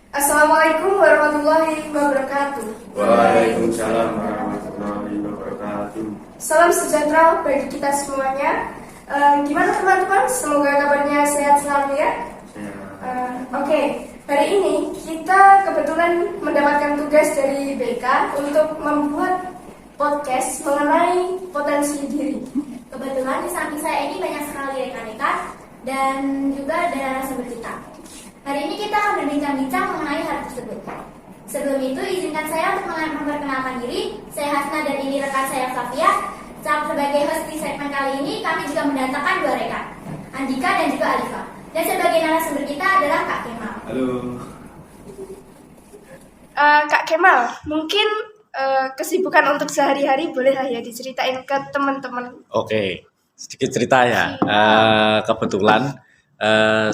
Assalamualaikum warahmatullahi wabarakatuh. Waalaikumsalam warahmatullahi wabarakatuh. Salam sejahtera bagi kita semuanya. Gimana teman-teman? Semoga kabarnya sehat selalu ya. Oke, hari ini kita kebetulan mendapatkan tugas dari BK untuk membuat podcast mengenai potensi diri. Kebetulan di samping saya ini banyak sekali rekan-rekan dan juga ada narasumber kita. Hari ini kita akan berbincang-bincang mengenai hal tersebut. Sebelum itu, izinkan saya untuk memperkenalkan diri. Saya Hasna dan ini rekan saya Flavia. Sebagai host di segmen kali ini, kami juga mendatangkan dua rekan, Andika dan juga Alifa. Dan sebagai narasumber kita adalah Kak Kemal. Halo. Kak Kemal, mungkin kesibukan untuk sehari-hari bolehlah ya diceritain ke teman-teman. Oke, sedikit cerita ya. Kebetulan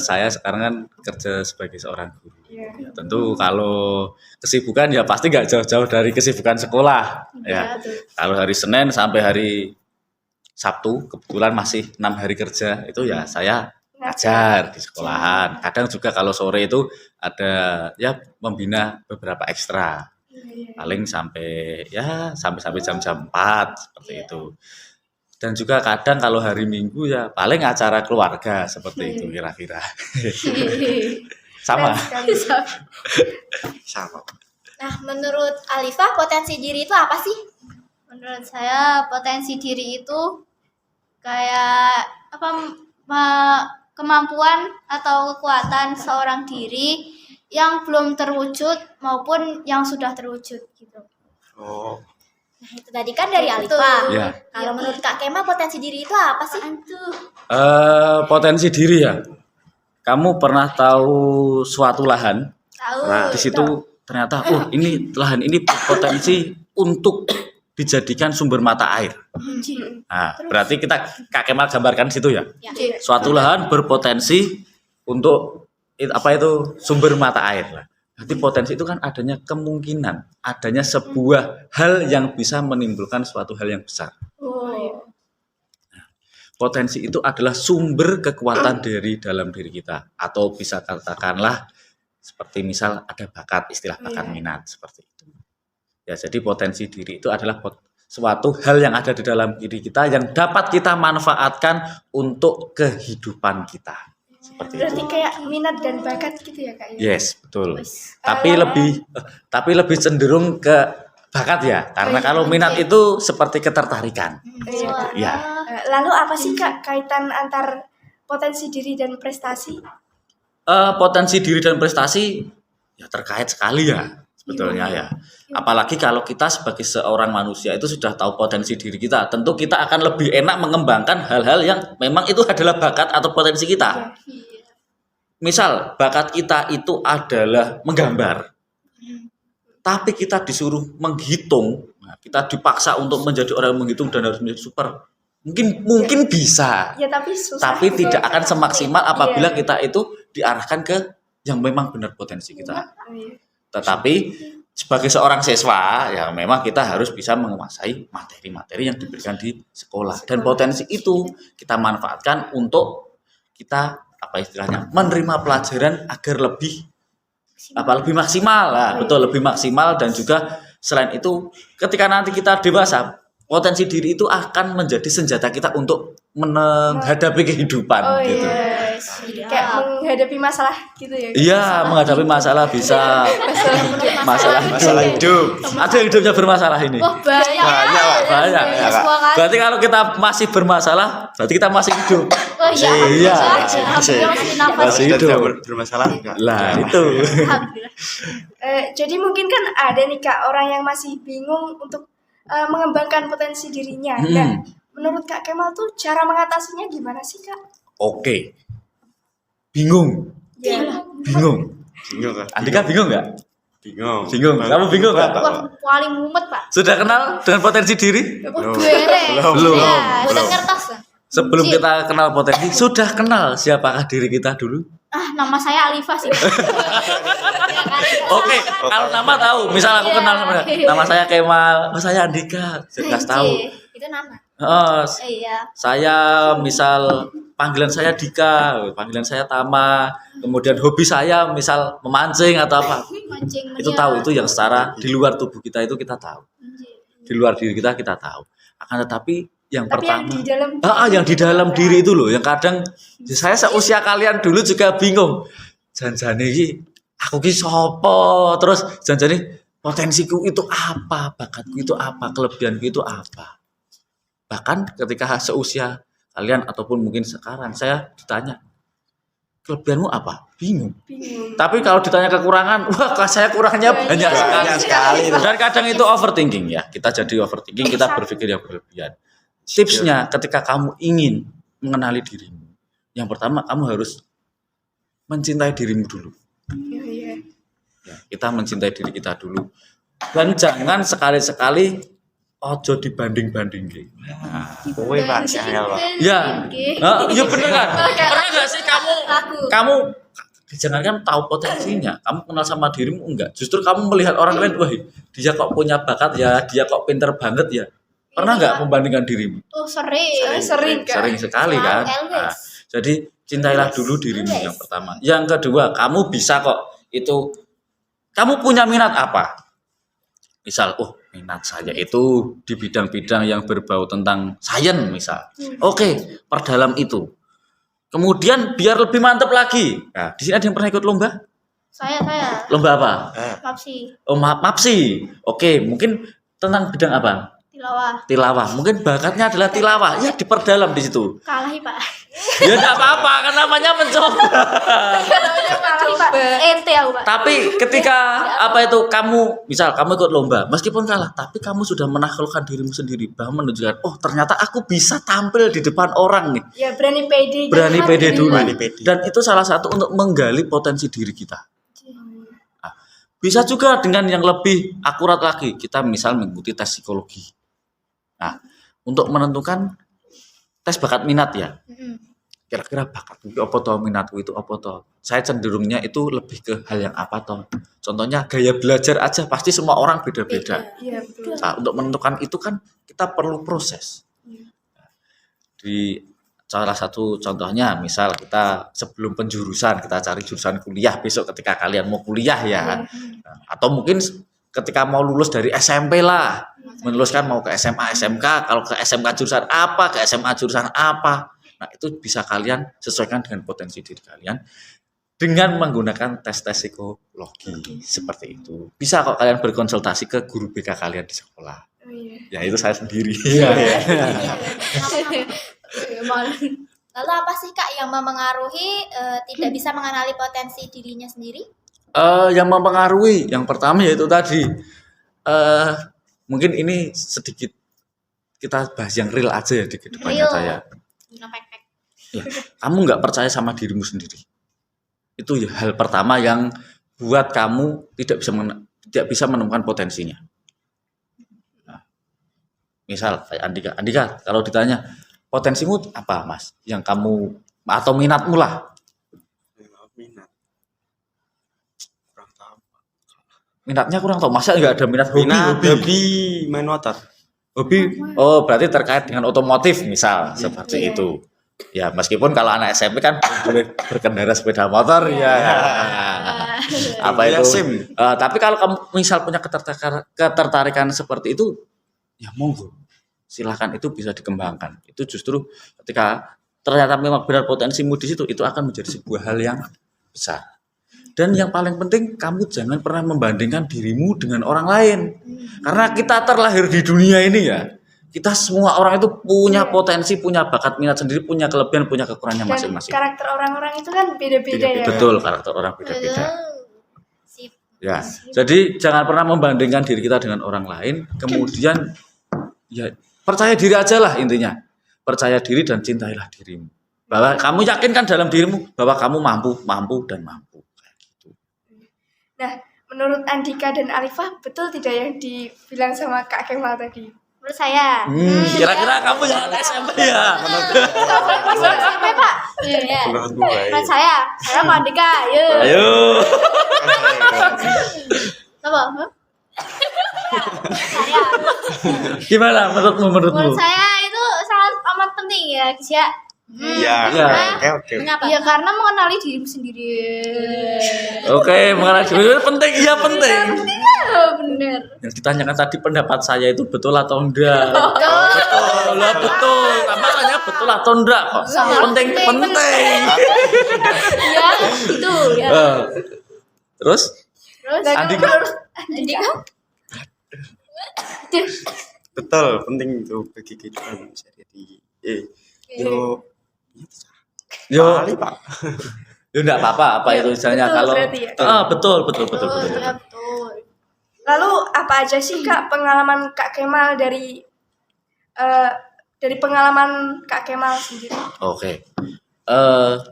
saya sekarang kan kerja sebagai seorang guru. Ya, tentu kalau kesibukan ya pasti nggak jauh-jauh dari kesibukan sekolah. Ya, kalau hari Senin sampai hari Sabtu kebetulan masih 6 hari kerja itu ya saya ngajar di sekolahan. Kadang juga kalau sore itu ada ya membina beberapa ekstra. Paling sampai jam-jam 4 seperti itu. Dan juga kadang kalau hari Minggu ya paling acara keluarga seperti itu kira-kira. Sama. Sama. Nah, menurut Alifa, potensi diri itu apa sih? Menurut saya potensi diri itu kayak kemampuan atau kekuatan seorang diri yang belum terwujud maupun yang sudah terwujud gitu. Oh, Nah, itu tadi kan dari Alifa. Ya. Kalau menurut Kak Kemal, potensi diri itu apa sih? Potensi diri ya. Kamu pernah tahu suatu lahan? Tahu. Nah, di situ ternyata ini lahan ini berpotensi untuk dijadikan sumber mata air. Nah, berarti Kak Kemal gambarkan di situ ya. Ya. Suatu lahan berpotensi untuk sumber mata air. Berarti potensi itu kan adanya kemungkinan adanya sebuah hal yang bisa menimbulkan suatu hal yang besar. Potensi itu adalah sumber kekuatan dari dalam diri kita, atau bisa katakanlah seperti misal ada bakat, istilah bakat minat seperti itu. Ya, jadi potensi diri itu adalah suatu hal yang ada di dalam diri kita yang dapat kita manfaatkan untuk kehidupan kita. Seperti Berarti itu. kayak minat dan bakat gitu ya Kak? Yes, betul. Tapi lebih cenderung ke bakat ya, karena kalau minat itu seperti ketertarikan. Ya. Lalu apa sih Kak kaitan antar potensi diri dan prestasi? Potensi diri dan prestasi ya terkait sekali ya sebetulnya ya. Apalagi kalau kita sebagai seorang manusia itu sudah tahu potensi diri kita, tentu kita akan lebih enak mengembangkan hal-hal yang memang itu adalah bakat atau potensi kita. Misal bakat kita itu adalah menggambar, tapi kita disuruh menghitung, nah, kita dipaksa untuk menjadi orang yang menghitung dan harus menjadi super. Mungkin bisa, Ya tapi susah. tapi tidak akan semaksimal apabila Iya. kita itu diarahkan ke yang memang benar potensi kita. Tetapi sebagai seorang siswa ya memang kita harus bisa menguasai materi-materi yang diberikan di sekolah, dan potensi itu kita manfaatkan untuk kita menerima pelajaran agar lebih maksimal lah. Betul, lebih maksimal. Dan juga selain itu ketika nanti kita dewasa, potensi diri itu akan menjadi senjata kita untuk menghadapi kehidupan gitu. Kayak menghadapi masalah gitu ya. Iya, menghadapi masalah bisa masalah hidup. Ada yang hidupnya bermasalah ini. Wah, banyak. Ya, Kak. Berarti kalau kita masih bermasalah, berarti kita masih hidup. Oh iya. Iya. Masih nafas. Masih hidup. bermasalah enggak? Lah, itu. Alhamdulillah. Jadi mungkin kan ada nih Kak orang yang masih bingung untuk mengembangkan potensi dirinya. Nah, menurut Kak Kemal tuh cara mengatasinya gimana sih Kak? Oke. Bingung. Ya. Bingung. Bingung kan? Andika bingung nggak? Bingung. Bingung. Kamu bingung nggak? Wah, paling mumet, Pak. Sudah kenal dengan potensi diri? Belum. Belum. Ya, udah ngertos lah. Sebelum kita kenal potensi, sudah kenal siapakah diri kita dulu? Nama saya Alifa sih. Oke, kalau nama tahu. Misal aku kenal nama saya Kemal, saya Andika, jelas tahu. Itu nama. Iya. Saya misal panggilan saya Dika, panggilan saya Tama, kemudian hobi saya misal memancing atau apa, Mancing itu tahu, itu yang secara di luar tubuh kita itu kita tahu, di luar diri kita tahu. Akan tetapi yang Tapi yang pertama, di dalam yang di dalam diri itu loh, yang kadang saya seusia kalian dulu juga bingung, janjane iki aku ki sopo, terus janjane potensiku itu apa, bakatku itu apa, kelebihanku itu apa. Bahkan ketika seusia kalian ataupun mungkin sekarang saya ditanya kelebihanmu apa, bingung. Tapi kalau ditanya kekurangan, wah saya kurangnya banyak sekali. Dan kadang itu overthinking ya, kita jadi overthinking, kita berpikir yang berlebihan. Tipsnya ketika kamu ingin mengenali dirimu, yang pertama kamu harus mencintai dirimu dulu. Ya, kita mencintai diri kita dulu. Dan jangan sekali-sekali ojo dibanding-banding. Kowe Pak Syahel. Ya, ya bener kan? Pernah nggak sih kamu jangan kan tahu potensinya, kamu kenal sama dirimu enggak? Justru kamu melihat orang lain, wah dia kok punya bakat ya, dia kok pinter banget ya. Pernah nggak membandingkan dirimu? Oh sering. Sering sekali kan? Nah, jadi cintailah dulu dirimu yang pertama. Yang kedua, kamu bisa kok itu. Kamu punya minat apa? Misal, minat saya itu di bidang-bidang yang berbau tentang sains misal. Oke, perdalam itu. Kemudian biar lebih mantap lagi. Nah, di sini ada yang pernah ikut lomba? Saya. Lomba apa? Mapsi. Oh, mapsi. Oke, mungkin tentang bidang apa? Tilawah. Mungkin bakatnya adalah tilawah. Ya diperdalam di situ. Kalah Pak. Ya enggak apa-apa, kan namanya mencoba. Ente aku Pak. Tapi ketika kamu ikut lomba, meskipun kalah, tapi kamu sudah menaklukkan dirimu sendiri, bahwa menunjukkan, ternyata aku bisa tampil di depan orang nih. Ya berani pede. Berani pede dulu. Berani pede. Dan itu salah satu untuk menggali potensi diri kita. Nah, bisa juga dengan yang lebih akurat lagi, kita misal mengikuti tes psikologi. Nah, untuk menentukan tes bakat minat ya. Kira-kira bakatku itu apa toh, minatku itu apa toh. Saya cenderungnya itu lebih ke hal yang apa toh. Contohnya gaya belajar aja pasti semua orang beda-beda. Iya betul. Nah, untuk menentukan itu kan kita perlu proses. Di salah satu contohnya misal kita sebelum penjurusan kita cari jurusan kuliah besok ketika kalian mau kuliah ya. Atau mungkin ketika mau lulus dari SMP lah, meluluskan mau ke SMA, SMK, kalau ke SMK jurusan apa, ke SMA jurusan apa. Nah, itu bisa kalian sesuaikan dengan potensi diri kalian dengan menggunakan tes-tes psikologi seperti itu. Bisa kok kalian berkonsultasi ke guru BK kalian di sekolah. Ya itu saya sendiri. Lalu apa sih Kak yang memengaruhi tidak bisa mengenali potensi dirinya sendiri? Yang mempengaruhi, yang pertama yaitu tadi mungkin ini sedikit kita bahas yang real aja ya di kedepannya saya. Ya, kamu nggak percaya sama dirimu sendiri. Itu ya hal pertama yang buat kamu tidak bisa menemukan potensinya. Nah, misal kayak Andika, kalau ditanya potensimu apa Mas? Yang kamu atau minatmu lah. Minat. Kurang tahu. Minatnya kurang tahu. Masa nggak ada minat hobi main motor. Hobi, berarti terkait dengan otomotif misal seperti itu. Ya meskipun kalau anak SMP kan boleh berkendara sepeda motor ya. Apa itu? Tapi kalau kamu misal punya ketertarikan seperti itu, ya monggo. Silahkan, itu bisa dikembangkan. Itu justru ketika ternyata memang benar potensimu di situ, itu akan menjadi sebuah hal yang besar. Dan yang paling penting, kamu jangan pernah membandingkan dirimu dengan orang lain. Karena kita terlahir di dunia ini ya, kita semua orang itu punya potensi, punya bakat minat sendiri, punya kelebihan, punya kekurangannya masing-masing. Karakter orang-orang itu kan beda-beda ya. Betul, karakter orang beda-beda. Ya, jadi jangan pernah membandingkan diri kita dengan orang lain. Kemudian ya percaya diri aja lah intinya. Percaya diri dan cintailah dirimu. Bahwa kamu yakinkan dalam dirimu bahwa kamu mampu. Kayak gitu. Nah, menurut Andika dan Alifah, betul tidak yang dibilang sama Kak Kemal tadi? Menurut saya. Kira-kira kamu yang SMP ya? SMP Pak. Iya. Menurut saya mau Andika. Ayo. Apa? Saya. Gimana menurutmu? Menurut saya itu ya, Guys ya. Iya. Iya. Oke. Mengapa? Ya karena mengenali dirimu sendiri. Oke, mengenai diri penting, iya penting. Oh, bener. Yang ditanyakan tadi pendapat saya itu betul atau enggak? Betul, lah betul. Makanya betul atau enggak kok? Penting. Ya, itu ya. Terus Terus Andika? Andika? Betul, penting itu bagi kehidupan sehari-hari. Yo, Yo, kali Pak. ya enggak apa-apa apa itu misalnya betul kalau berarti ya. betul. Ya, betul. Lalu apa aja sih Kak pengalaman Kak Kemal dari pengalaman Kak Kemal sendiri? Oke.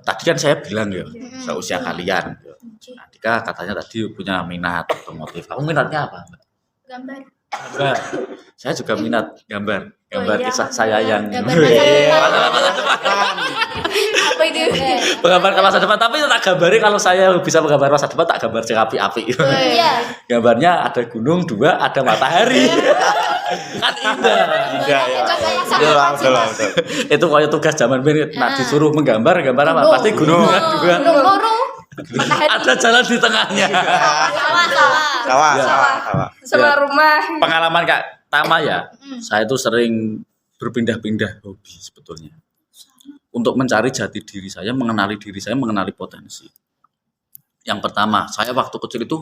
Tadi kan saya bilang ya, seusia kalian. Andika katanya tadi punya minat otomotif. Kamu minatnya apa? Gambar. Gambar. Saya juga minat gambar iya. kisah saya yang Gambar masa depan. Apa itu? Menggambar ke masa depan, tapi tak gambari kalau saya bisa menggambar masa depan tak gambar sing api-api. Iya. Gambarnya ada gunung dua, ada matahari. Kan indah. Iya, ya. Betul. Itu kayak tugas zaman dulu. Nak disuruh menggambar apa? Pasti gunung kan dua. Gunung loro. Ada jalan di tengahnya. Sawah. Sawah. Sama Ya. rumah. Pengalaman Kak Tama ya, saya itu sering berpindah-pindah hobi sebetulnya. Untuk mencari jati diri saya, mengenali diri saya, mengenali potensi. Yang pertama, saya waktu kecil itu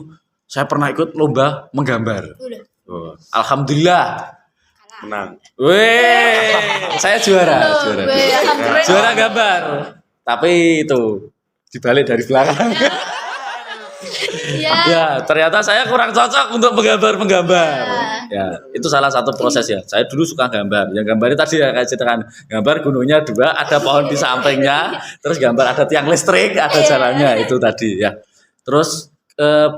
saya pernah ikut lomba menggambar. Oh, alhamdulillah. Menang. Weh, saya juara. Alhamdulillah. Juara gambar. Tapi itu dibalik dari belakang. Iya. Ya, ternyata saya kurang cocok untuk menggambar. Ya, itu salah satu proses ya. Saya dulu suka gambar. Yang gambarnya tadi ya kayak ceritakan, gambar gunungnya dua, ada pohon di sampingnya, terus gambar ada tiang listrik, ada jalannya itu tadi ya. Terus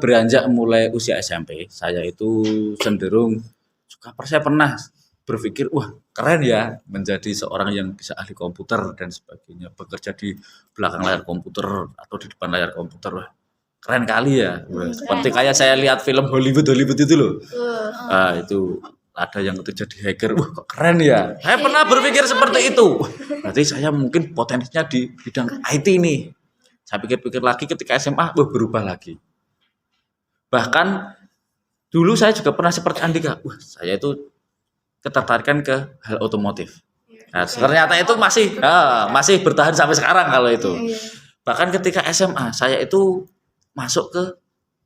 beranjak mulai usia SMP, saya itu cenderung suka. Saya pernah berpikir, wah keren ya menjadi seorang yang bisa ahli komputer dan sebagainya, bekerja di belakang layar komputer atau di depan layar komputer. Wah, keren kali ya. Seperti kayak saya lihat film Hollywood itu loh. Nah, itu ada yang itu jadi hacker. Wah, kok keren ya. Saya pernah berpikir seperti itu. Berarti saya mungkin potensinya di bidang IT nih. Saya pikir-pikir lagi ketika SMA, berubah lagi. Bahkan dulu saya juga pernah seperti Andika. Wah, saya itu ketertarikan ke hal otomotif. Nah, ternyata itu masih bertahan sampai sekarang kalau itu. Bahkan ketika SMA, saya itu masuk ke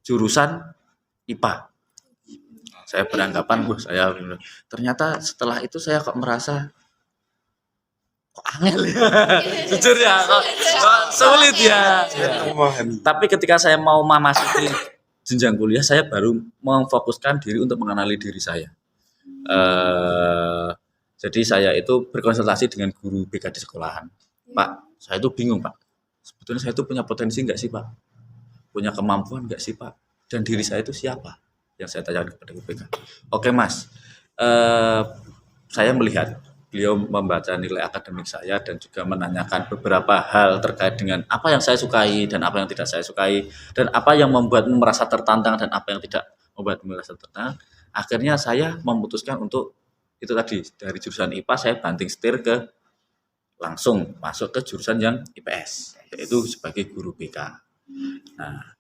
jurusan IPA. Saya beranggapan, ternyata setelah itu saya kok merasa kok angel ya. Jujur ya, kok sulit ya. Tapi ketika saya mau memasuki jenjang kuliah, saya baru memfokuskan diri untuk mengenali diri saya. Jadi saya itu berkonsultasi dengan guru BK di sekolahan. Pak, saya itu bingung Pak. Sebetulnya saya itu punya potensi enggak sih Pak? Punya kemampuan enggak sih Pak? Dan diri saya itu siapa? Yang saya tanyakan kepada guru BK. Oke Mas, saya melihat beliau membaca nilai akademik saya dan juga menanyakan beberapa hal terkait dengan apa yang saya sukai dan apa yang tidak saya sukai, dan apa yang membuatmu merasa tertantang dan apa yang tidak membuatmu merasa tertantang. Akhirnya saya memutuskan untuk itu tadi, dari jurusan IPA saya banting setir ke langsung masuk ke jurusan yang IPS, yaitu sebagai guru BK. Nah,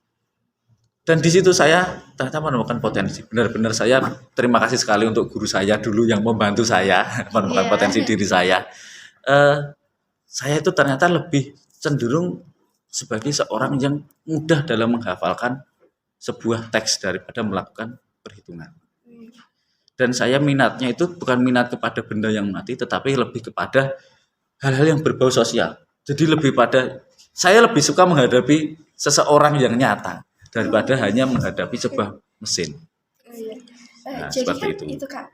dan di situ saya ternyata menemukan potensi. Benar-benar saya terima kasih sekali untuk guru saya dulu yang membantu saya menemukan potensi diri saya. Saya itu ternyata lebih cenderung sebagai seorang yang mudah dalam menghafalkan sebuah teks daripada melakukan perhitungan. Dan saya minatnya itu bukan minat kepada benda yang mati, tetapi lebih kepada hal-hal yang berbau sosial. Jadi saya lebih suka menghadapi seseorang yang nyata daripada hanya menghadapi sebuah mesin. Nah, Jadi seperti kan itu. itu Kak,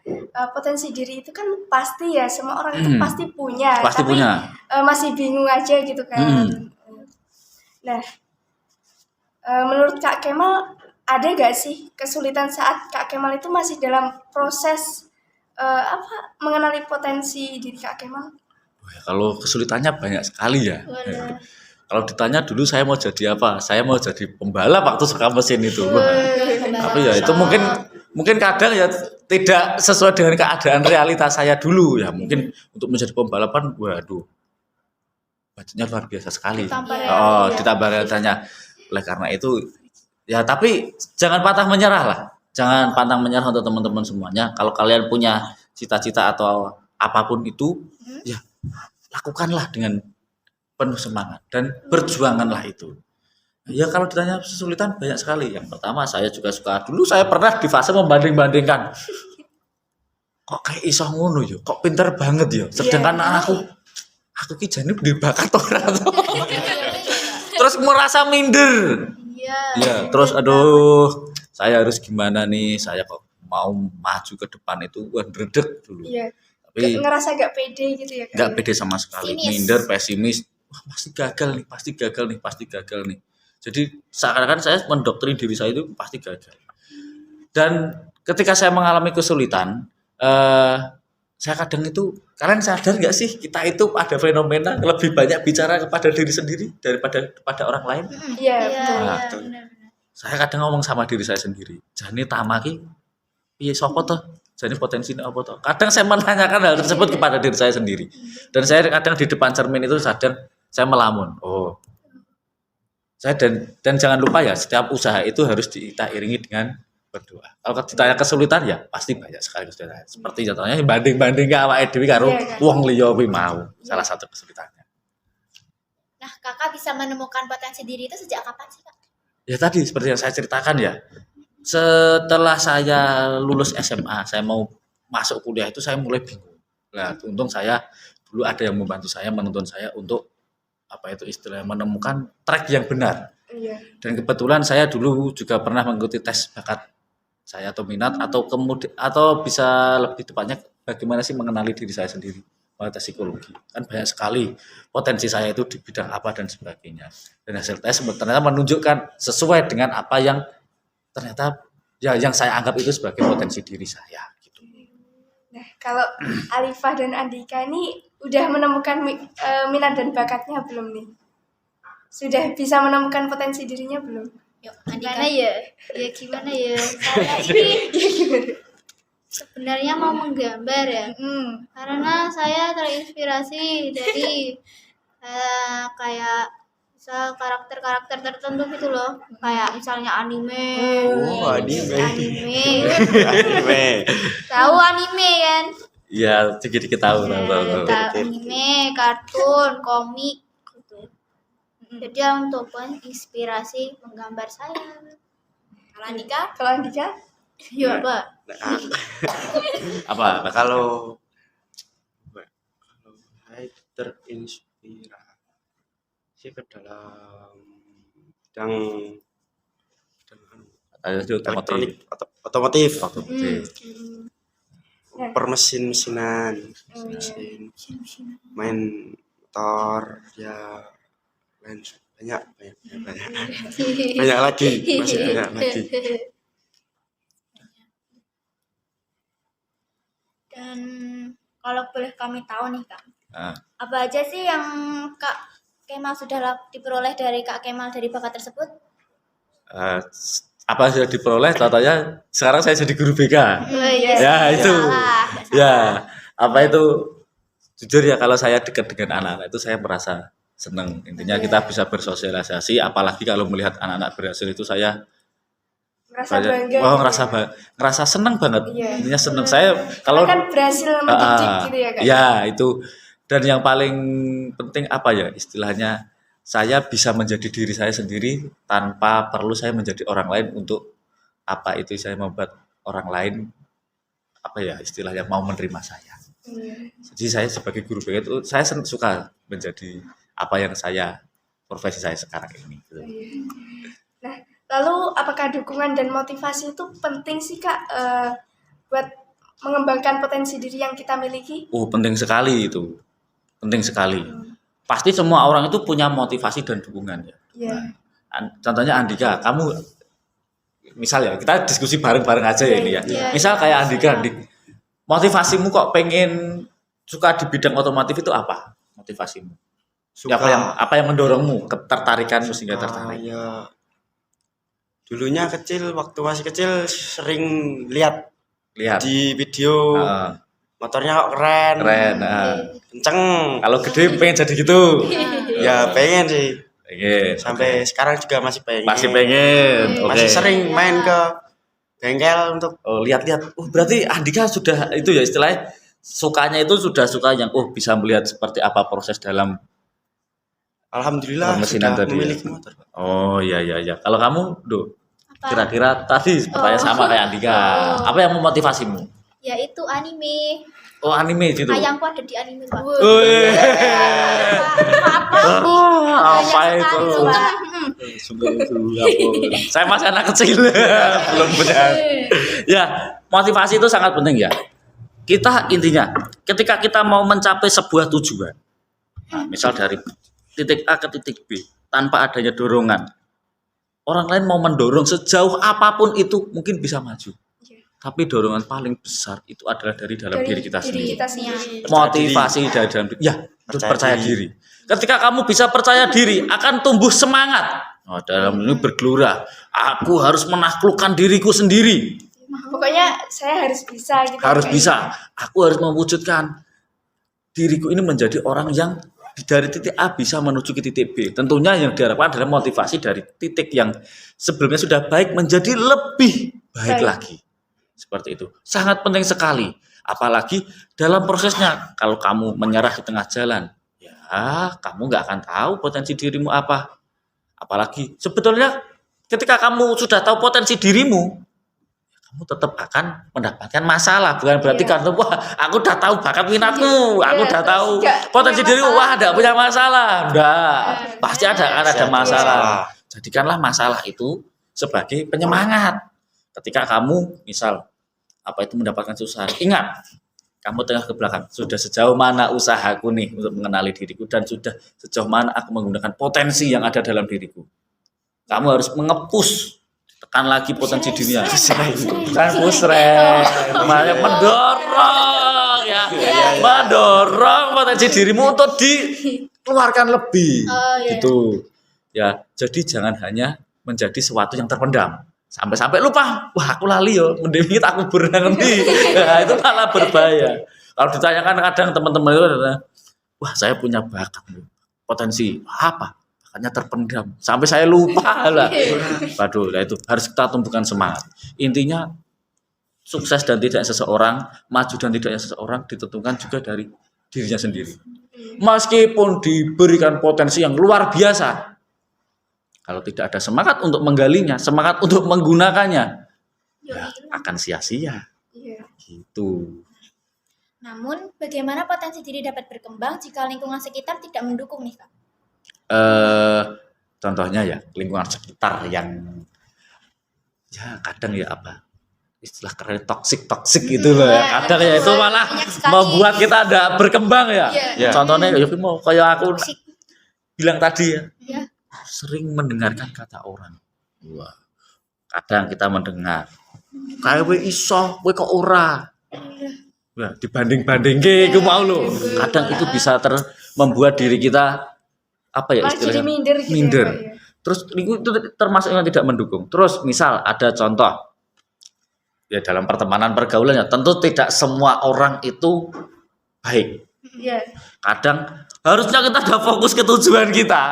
potensi diri itu kan pasti ya, semua orang itu pasti punya. Pasti tapi, punya. Masih bingung aja gitu kan. Nah, menurut Kak Kemal ada gak sih kesulitan saat Kak Kemal itu masih dalam proses mengenali potensi diri Kak Kemal? Kalau kesulitannya banyak sekali ya. Kalau ditanya dulu saya mau jadi apa? Saya mau jadi pembalap waktu suka mesin itu. Tapi ya itu mungkin mungkin kadang ya tidak sesuai dengan keadaan realitas saya dulu ya. Mungkin untuk menjadi pembalapan, waduh, budgetnya luar biasa sekali. Ditambah Ditambah realitanya. Oleh karena itu, ya tapi jangan pantang menyerah lah. Jangan pantang menyerah untuk teman-teman semuanya. Kalau kalian punya cita-cita atau apapun itu, ya lakukanlah dengan penuh semangat dan berjuanganlah itu. Ya kalau ditanya kesulitan banyak sekali. Yang pertama saya juga suka dulu saya pernah di fase membanding-bandingkan. Kok kayak iso ngono yo, kok pinter banget yo. Sedangkan aku ki jane bakat ora. Terus merasa minder. Iya. Ya, terus aduh, saya harus gimana nih? Saya kok mau maju ke depan itu wah dredeg dulu. Iya. Tapi Ngerasa gak pede gitu ya Kak? nggak pede sama sekali, Sinis. minder, pesimis. Wah, pasti gagal nih. Jadi seakan-akan saya mendoktrin diri saya itu pasti gagal. Dan ketika saya mengalami kesulitan, saya kadang itu, kalian sadar nggak sih kita itu ada fenomena lebih banyak bicara kepada diri sendiri daripada kepada orang lain. Iya, Iya, betul. iya, betul. benar. Saya kadang ngomong sama diri saya sendiri, jane tamaki piye sapa to? Jane potensinya apa to? Kadang saya menanyakan hal tersebut kepada diri saya sendiri. Dan saya kadang di depan cermin itu sadar saya melamun. Oh. Saya dan jangan lupa ya, setiap usaha itu harus kita iringi dengan berdoa. Kalau ditanya kesulitan ya pasti banyak sekali kesulitan. Seperti contohnya banding-banding ke awake dhewe karo Iya, kan? wong liya kuwi mau. Salah satu kesulitannya. Nah, kakak bisa menemukan potensi diri itu sejak kapan sih, Kak? Ya tadi seperti yang saya ceritakan ya. Setelah saya lulus SMA, saya mau masuk kuliah itu saya mulai bingung. Nah, untung saya dulu ada yang membantu saya, menuntun saya untuk apa itu istilahnya menemukan track yang benar. Iya. Dan kebetulan saya dulu juga pernah mengikuti tes bakat saya atau minat atau kemudian atau bisa lebih tepatnya bagaimana sih mengenali diri saya sendiri pada tes psikologi. Kan banyak sekali potensi saya itu di bidang apa dan sebagainya. Dan hasil tes ternyata menunjukkan sesuai dengan apa yang ternyata ya yang saya anggap itu sebagai potensi diri saya gitu. Nah, kalau Alifah dan Andika ini udah menemukan minat dan bakatnya belum nih? Sudah bisa menemukan potensi dirinya belum? Yuk, Gimana Andika. ya? Ya gimana ya? Saya ini sebenarnya mau menggambar ya. Karena saya terinspirasi dari kayak misal karakter-karakter tertentu gitu loh. Kayak misalnya anime. Oh, anime. Anime. Tahu anime kan? Ya sedikit tahu tahu. Anime, kartun, komik gitu. Jadi untuk inspirasi menggambar saya. Kalau Andika? Kalau Andika? Iya, Pak. Nah, Apa? kalau saya terinspirasi ke dalam bidang elektronik otomotif, permesin-mesinan, main motor, ya banyak lagi, masih banyak lagi. Dan kalau boleh kami tahu nih Kak, Ah. apa aja sih yang Kak Kemal sudah diperoleh dari Kak Kemal dari bakat tersebut? Apa sudah diperoleh? Contohnya sekarang saya jadi guru BK. Iya. Ya itu. Salah. Ya apa itu? Jujur ya kalau saya dekat dengan anak-anak itu saya merasa senang. Intinya kita bisa bersosialisasi. Apalagi kalau melihat anak-anak berhasil itu saya Merasa bangga. oh gitu ngerasa senang banget. Iya. Intinya senang saya kalau kan berhasil mendidik gitu ya Kak? ya itu. Dan yang paling penting apa ya istilahnya saya bisa menjadi diri saya sendiri tanpa perlu saya menjadi orang lain untuk apa itu saya membuat orang lain apa ya istilahnya mau menerima saya. Jadi saya sebagai guru BK itu saya suka menjadi apa yang saya profesi saya sekarang ini. Gitu. Nah, lalu apakah dukungan dan motivasi itu penting sih Kak buat mengembangkan potensi diri yang kita miliki? Penting sekali itu. Penting sekali. Pasti semua orang itu punya motivasi dan dukungan ya. Iya. Contohnya Andika, kamu misal ya kita diskusi bareng-bareng aja ya ini ya. Iya. Misal kayak Andika, motivasimu kok pengen suka di bidang otomotif itu apa? Motivasimu? Suka Apa yang mendorongmu ketertarikanmu sehingga tertarik? ya Dulunya kecil, waktu masih kecil sering lihat Lihat. di video Heeh, motornya kok keren, keren. Heeh. kenceng. Kalau gede pengen jadi gitu. Ya pengen sih. Pengen. Sampai sekarang juga masih pengen. Masih pengen. Oke. Masih sering main ke bengkel untuk Oh, lihat-lihat. Oh, berarti Andika sudah itu ya istilahnya sukanya itu sudah suka yang bisa melihat seperti apa proses dalam. alhamdulillah Permesinan sudah tadi ya. memiliki motor. Oh, iya iya iya. Kalau kamu, Duh, Apa? kira-kira tadi pertanyaan sama kayak Andika. Apa yang memotivasimu? Ya itu anime. Oh, anime itu. Ayangku ada di anime, Pak. Wih. Apa Banyak itu? sekali, Sungguh itu apa? Saya masih anak kecil, belum benar. Ya, motivasi itu sangat penting ya. Kita intinya, ketika kita mau mencapai sebuah tujuan, nah, misal dari titik A ke titik B, tanpa adanya dorongan, orang lain mau mendorong sejauh apapun itu mungkin bisa maju. Tapi dorongan paling besar itu adalah dari dalam diri kita sendiri. Kita sendiri. Motivasi dari dalam diri. Ya, itu percaya diri. Ketika kamu bisa percaya diri, akan tumbuh semangat. Oh, dalam ini bergelora. Aku harus menaklukkan diriku sendiri. Pokoknya saya harus bisa gitu. Harus Kayak bisa. Aku harus mewujudkan diriku ini menjadi orang yang dari titik A bisa menuju ke titik B. Tentunya yang diharapkan adalah motivasi dari titik yang sebelumnya sudah baik menjadi lebih baik lagi. Seperti itu. Sangat penting sekali. Apalagi dalam prosesnya. Kalau kamu menyerah di tengah jalan, ya kamu nggak akan tahu potensi dirimu apa. Apalagi sebetulnya ketika kamu sudah tahu potensi dirimu, kamu tetap akan mendapatkan masalah. Bukan berarti karena wah aku udah tahu bakat minatku, aku udah tahu nggak potensi punya diriku, masalah. wah enggak punya masalah. Enggak, pasti ada Pasti ada masalah. masalah. Jadikanlah masalah itu sebagai penyemangat. Ketika kamu misal mendapatkan susah, ingat kamu tengah ke belakang, sudah sejauh mana usahaku nih untuk mengenali diriku dan sudah sejauh mana aku menggunakan potensi yang ada dalam diriku. Kamu harus mengepus, tekan lagi potensi dirinya. Kan pusreng, makanya mendorong ya, mendorong potensi dirimu untuk dikeluarkan lebih, gitu. Ya, jadi jangan hanya menjadi sesuatu yang terpendam. Sampai-sampai lupa, wah aku lali yo, mending aku berenang nih. Nah, itu malah berbahaya. Kalau ditanyakan kadang teman-teman itu adalah, wah saya punya bakat, potensi, apa? Bakatnya terpendam. Sampai saya lupa lah. Waduh, nah itu harus kita tumbuhkan semangat. Intinya sukses dan tidaknya seseorang, maju dan tidaknya seseorang ditentukan juga dari dirinya sendiri. Meskipun diberikan potensi yang luar biasa, kalau tidak ada semangat untuk menggalinya, semangat untuk menggunakannya, ya akan sia-sia. Iya. Gitu. Namun, bagaimana potensi diri dapat berkembang jika lingkungan sekitar tidak mendukung nih, Kak? Contohnya ya lingkungan sekitar yang ya kadang ya apa istilah keren toksik gitu loh ya. Kadang ya itu malah Banyak sekali. membuat kita tidak berkembang ya. Iya. Contohnya ya mau kayak aku Toksik. bilang tadi ya. Ya. Sering mendengarkan kata orang. Wah. Kadang kita mendengar kayak we iso, we kok ora. Wah, dibanding-bandingke iku mau lho. Kadang itu bisa membuat diri kita apa ya Malah istilahnya? jadi minder gitu ya, Minder. Pak, ya. Terus itu termasuk yang tidak mendukung. Terus misal ada contoh ya dalam pertemanan pergaulan ya tentu tidak semua orang itu baik. Iya. Kadang harusnya kita udah fokus ke tujuan kita.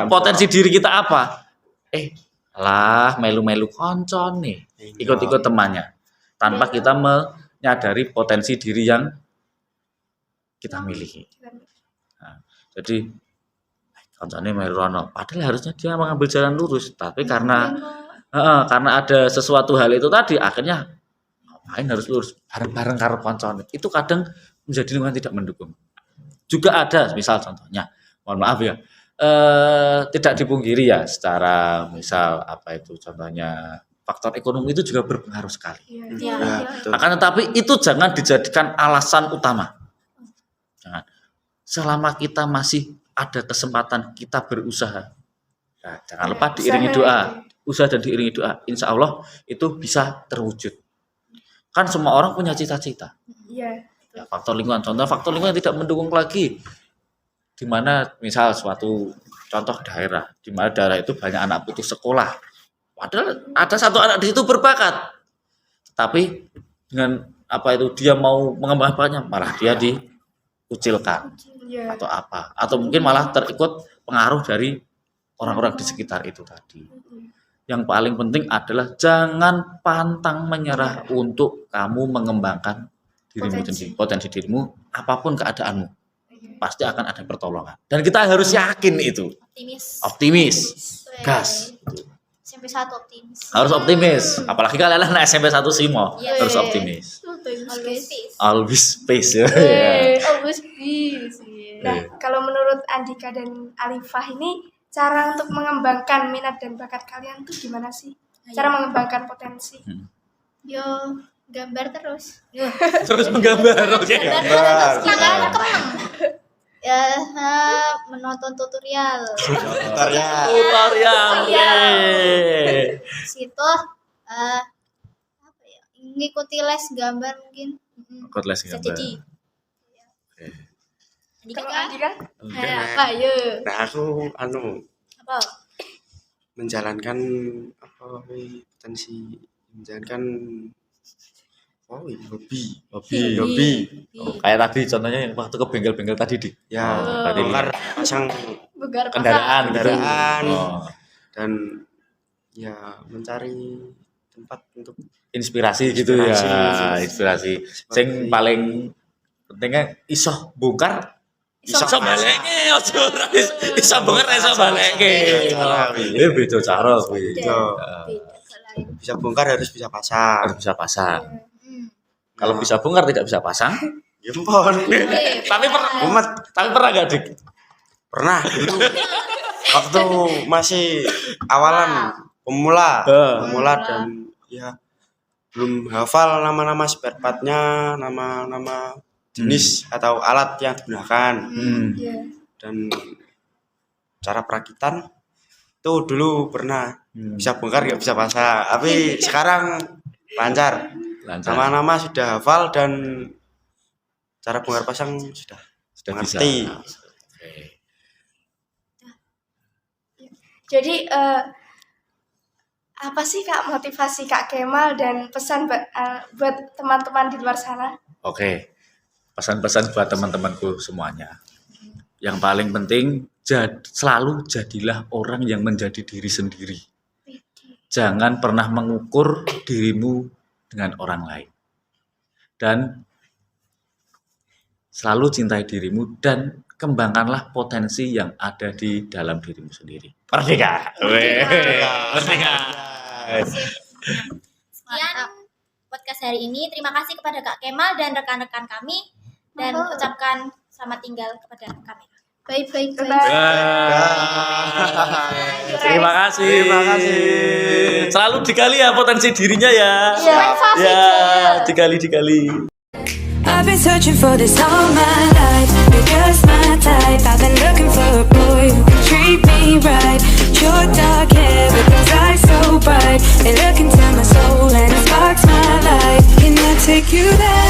Potensi diri kita apa? Lah melu-melu koncon nih. Ikut-ikut temannya. Tanpa kita menyadari potensi diri yang kita miliki. Nah, jadi koncone melu rono. Padahal harusnya dia mengambil jalan lurus, tapi karena ada sesuatu hal itu tadi akhirnya ngapain harus lurus bareng-bareng karo koncone. Itu kadang menjadi lingkungan tidak mendukung. Juga ada misal contohnya, mohon maaf ya, tidak dipungkiri ya secara misal apa itu contohnya faktor ekonomi itu juga berpengaruh sekali. Ya. Ya, betul. Akan tetapi itu jangan dijadikan alasan utama. Jangan. Selama kita masih ada kesempatan kita berusaha. Nah, jangan lupa diiringi doa. Usaha dan diiringi doa. Insya Allah itu bisa terwujud. Kan semua orang punya cita-cita. Iya. Ya, faktor lingkungan. Contoh faktor lingkungan tidak mendukung lagi. Di mana misal suatu contoh daerah. Di mana daerah itu banyak anak putus sekolah. Padahal ada satu anak di situ berbakat, tapi dengan apa itu dia mau mengembangkan bakatnya, malah dia dikucilkan Iya. atau apa, atau mungkin malah terikut pengaruh dari orang-orang di sekitar itu tadi. Yang paling penting adalah jangan pantang menyerah untuk kamu mengembangkan dirimu sendiri, potensi dirimu, apapun keadaanmu, pasti akan ada pertolongan. Dan kita harus yakin itu, optimis, gas. SMP 1 optimis. Harus optimis, apalagi kalian anak SMP 1 Simo, Iya. harus optimis. Always peace. Always space ya. Always peace. Nah, kalau menurut Andika dan Alifah ini cara untuk mengembangkan minat dan bakat kalian tuh gimana sih? Cara mengembangkan potensi. Yo, gambar terus. Terus menggambar, oke. Gambar. Ya, menonton tutorial. Tutorial. Situ apa ya? Ngikuti les gambar mungkin. Ikut les Bisa gambar. jadi. Kalau Andika? Kayak apa ya? Nah, aku Apa? menjalankan potensi menjalankan hobi. Oh, kayak tadi contohnya yang waktu ke bengkel-bengkel tadi di. Ya, berarti bongkar pasang Begar kendaraan gitu. kendaraan. Oh, dan ya mencari tempat untuk inspirasi gitu Inspirasi. ya, inspirasi. Sing paling pentingnya iso bongkar, iso baleke, iso bongkar, iso baleke. Iya beda cara kuwi. bisa bongkar harus bisa pasang. Harus bisa pasang. Kalau bisa bongkar tidak bisa pasang. Jempol. Tapi pernah nggak Dik? Pernah dulu waktu masih awalan pemula dan ya belum hafal nama-nama spare part-nya, nama-nama jenis atau alat yang digunakan Iya. dan cara perakitan tuh dulu pernah bisa bongkar nggak bisa pasang, tapi sekarang lancar. Lancar. Nama-nama sudah hafal dan cara bongkar pasang sudah Sudah bisa. mengerti. Oke. Jadi apa sih Kak motivasi Kak Kemal dan pesan buat teman-teman di luar sana? Oke, pesan-pesan buat teman-temanku semuanya. Yang paling penting, selalu jadilah orang yang menjadi diri sendiri. Jangan pernah mengukur dirimu dengan orang lain. Dan selalu cintai dirimu dan kembangkanlah potensi yang ada di dalam dirimu sendiri. Merdeka! Merdeka! Sekian podcast hari ini. Terima kasih kepada Kak Kemal dan rekan-rekan kami dan ucapkan selamat tinggal kepada kami. Bye. Terima kasih. Selalu dikali ya potensi dirinya ya. Ya, dikali. I've been searching for this all my life. You're just my type. I've been looking for a boy who can treat me right. Your dark hair with those eyes so bright. They look into my soul and it sparks my life. Can I take you there?